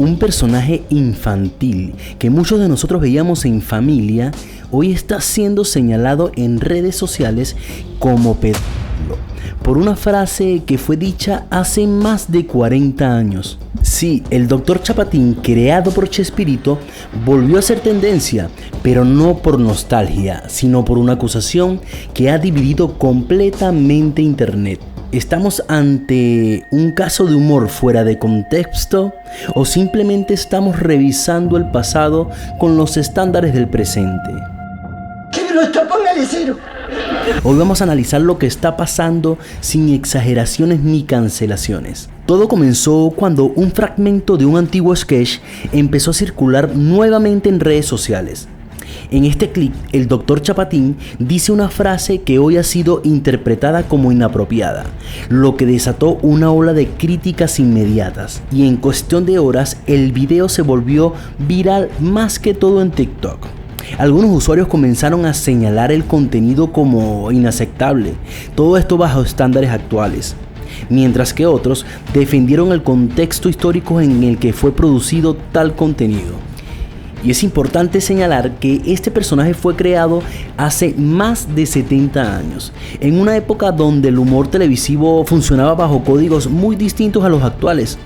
Un personaje infantil que muchos de nosotros veíamos en familia, hoy está siendo señalado en redes sociales como pedófilo por una frase que fue dicha hace más de 40 años. Sí, el Dr. Chapatín, creado por Chespirito, volvió a ser tendencia, pero no por nostalgia, sino por una acusación que ha dividido completamente internet. ¿Estamos ante un caso de humor fuera de contexto o simplemente estamos revisando el pasado con los estándares del presente? Póngale cero. Hoy vamos a analizar lo que está pasando sin exageraciones ni cancelaciones. Todo comenzó cuando un fragmento de un antiguo sketch empezó a circular nuevamente en redes sociales. En este clip, el Dr. Chapatín dice una frase que hoy ha sido interpretada como inapropiada, lo que desató una ola de críticas inmediatas. Y en cuestión de horas, el video se volvió viral más que todo en TikTok. Algunos usuarios comenzaron a señalar el contenido como inaceptable, todo esto bajo estándares actuales, mientras que otros defendieron el contexto histórico en el que fue producido tal contenido. Y es importante señalar que este personaje fue creado hace más de 70 años, en una época donde el humor televisivo funcionaba bajo códigos muy distintos a los actuales.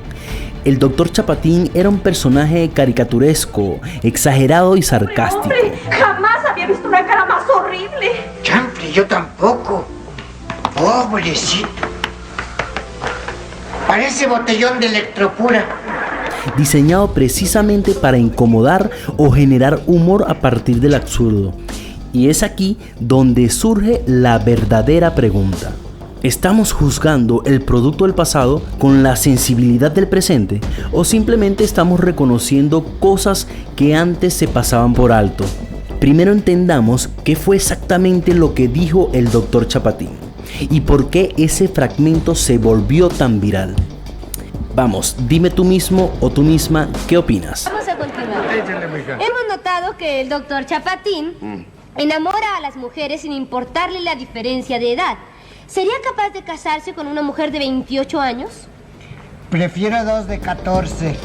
El Dr. Chapatín era un personaje caricaturesco, exagerado y sarcástico. ¡Hombre! ¡Jamás había visto una cara más horrible! Chanfle, yo tampoco. Pobrecito. Parece botellón de Electropura. Diseñado precisamente para incomodar o generar humor a partir del absurdo. Y es aquí donde surge la verdadera pregunta. ¿Estamos juzgando el producto del pasado con la sensibilidad del presente o simplemente estamos reconociendo cosas que antes se pasaban por alto? Primero entendamos qué fue exactamente lo que dijo el Dr. Chapatín y por qué ese fragmento se volvió tan viral. Vamos, dime tú mismo o tú misma qué opinas. Vamos a continuar. Hemos notado que el Dr. Chapatín enamora a las mujeres sin importarle la diferencia de edad. ¿Sería capaz de casarse con una mujer de 28 años? Prefiero 2 de 14.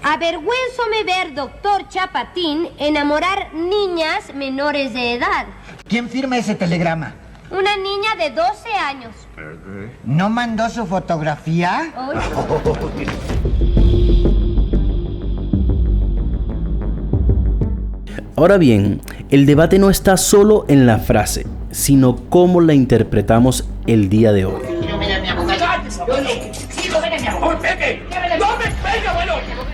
Avergüénzome ver, Dr. Chapatín, enamorar niñas menores de edad. ¿Quién firma ese telegrama? Una niña de 12 años. ¿No mandó su fotografía? Ahora bien, el debate no está solo en la frase, sino cómo la interpretamos el día de hoy.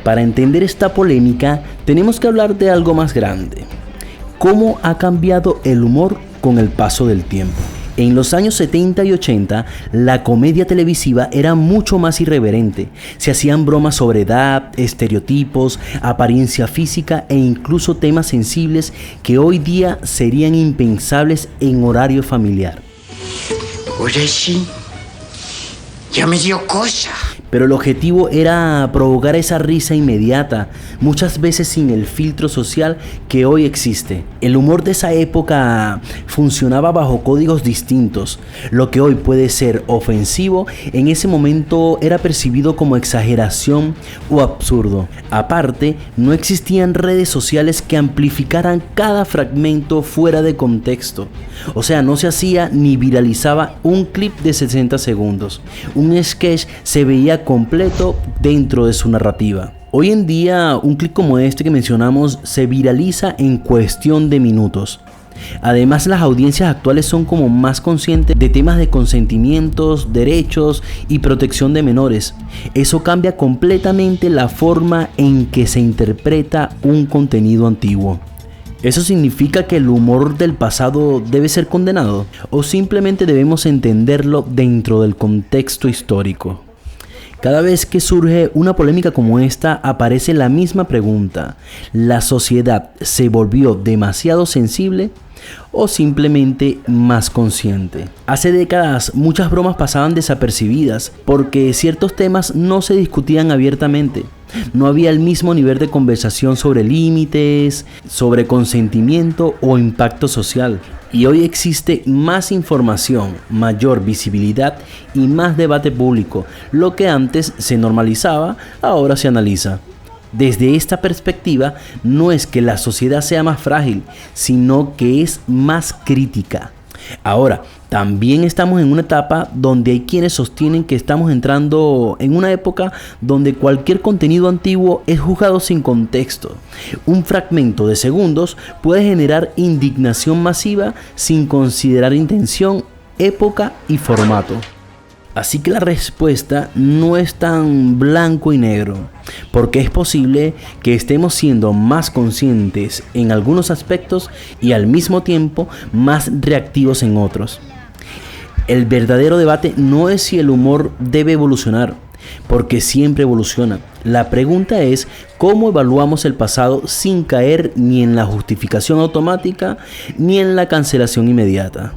Para entender esta polémica, tenemos que hablar de algo más grande. ¿Cómo ha cambiado el humor con el paso del tiempo? En los años 70 y 80, la comedia televisiva era mucho más irreverente. Se hacían bromas sobre edad, estereotipos, apariencia física e incluso temas sensibles que hoy día serían impensables en horario familiar. Oye, sí. Ya me dio cosa. Pero el objetivo era provocar esa risa inmediata, muchas veces sin el filtro social que hoy existe. El humor de esa época funcionaba bajo códigos distintos. Lo que hoy puede ser ofensivo, en ese momento era percibido como exageración o absurdo. Aparte, no existían redes sociales que amplificaran cada fragmento fuera de contexto. O sea, no se hacía ni viralizaba un clip de 60 segundos. Un sketch se veía completo dentro de su narrativa. Hoy en día, un clip como este que mencionamos se viraliza en cuestión de minutos. Además, las audiencias actuales son como más conscientes de temas de consentimientos, derechos y protección de menores. Eso cambia completamente la forma en que se interpreta un contenido antiguo. ¿Eso significa que el humor del pasado debe ser condenado? ¿O simplemente debemos entenderlo dentro del contexto histórico? Cada vez que surge una polémica como esta, aparece la misma pregunta. ¿La sociedad se volvió demasiado sensible o simplemente más consciente? Hace décadas muchas bromas pasaban desapercibidas porque ciertos temas no se discutían abiertamente. No había el mismo nivel de conversación sobre límites, sobre consentimiento o impacto social. Y hoy existe más información, mayor visibilidad y más debate público. Lo que antes se normalizaba, ahora se analiza. Desde esta perspectiva, no es que la sociedad sea más frágil, sino que es más crítica. Ahora, también estamos en una etapa donde hay quienes sostienen que estamos entrando en una época donde cualquier contenido antiguo es juzgado sin contexto. Un fragmento de segundos puede generar indignación masiva sin considerar intención, época y formato. Así que la respuesta no es tan blanco y negro, porque es posible que estemos siendo más conscientes en algunos aspectos y al mismo tiempo más reactivos en otros. El verdadero debate no es si el humor debe evolucionar, porque siempre evoluciona. La pregunta es cómo evaluamos el pasado sin caer ni en la justificación automática ni en la cancelación inmediata.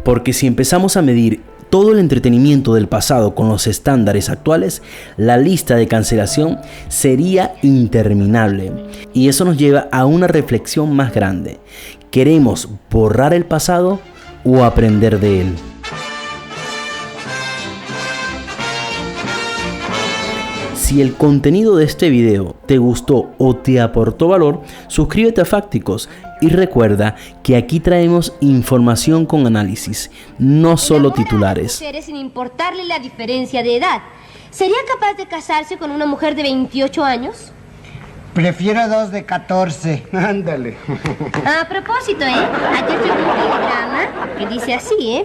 Porque si empezamos a medir todo el entretenimiento del pasado con los estándares actuales, la lista de cancelación sería interminable. Y eso nos lleva a una reflexión más grande. ¿Queremos borrar el pasado o aprender de él? Si el contenido de este video te gustó o te aportó valor, suscríbete a Fácticos y recuerda que aquí traemos información con análisis, no solo titulares. Mujeres sin importarle la diferencia de edad. ¿Sería capaz de casarse con una mujer de 28 años? Prefiero 2 de 14. Ándale. A propósito, ayer llegó un telegrama que dice así,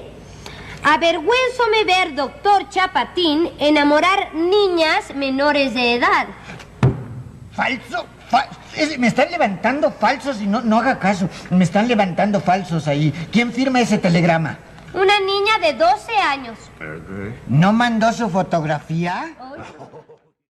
avergüénzome ver, doctor Chapatín, enamorar niñas menores de edad. Falso. Me están levantando falsos y no haga caso. Me están levantando falsos ahí. ¿Quién firma ese telegrama? Una niña de 12 años. ¿No mandó su fotografía? Ay.